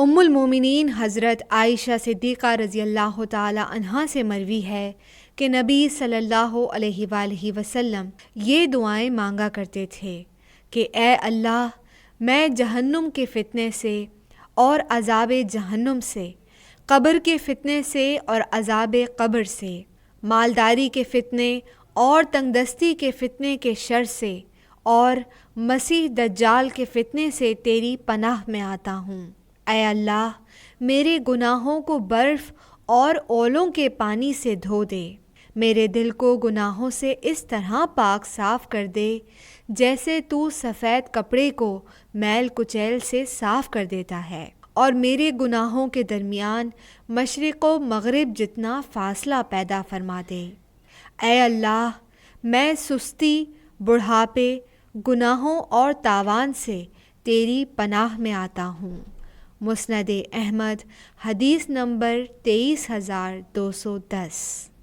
ام المومنین حضرت عائشہ صدیقہ رضی اللہ تعالی عنہا سے مروی ہے کہ نبی صلی اللہ علیہ وآلہ وسلم یہ دعائیں مانگا کرتے تھے کہ اے اللہ، میں جہنم کے فتنے سے اور عذاب جہنم سے، قبر کے فتنے سے اور عذاب قبر سے، مالداری کے فتنے اور تنگ دستی کے فتنے کے شر سے، اور مسیح دجال کے فتنے سے تیری پناہ میں آتا ہوں۔ اے اللہ، میرے گناہوں کو برف اور اولوں کے پانی سے دھو دے، میرے دل کو گناہوں سے اس طرح پاک صاف کر دے جیسے تو سفید کپڑے کو میل کچیل سے صاف کر دیتا ہے، اور میرے گناہوں کے درمیان مشرق و مغرب جتنا فاصلہ پیدا فرما دے۔ اے اللہ، میں سستی، بڑھاپے، گناہوں اور تاوان سے تیری پناہ میں آتا ہوں۔ مسند احمد، حدیث نمبر 23210۔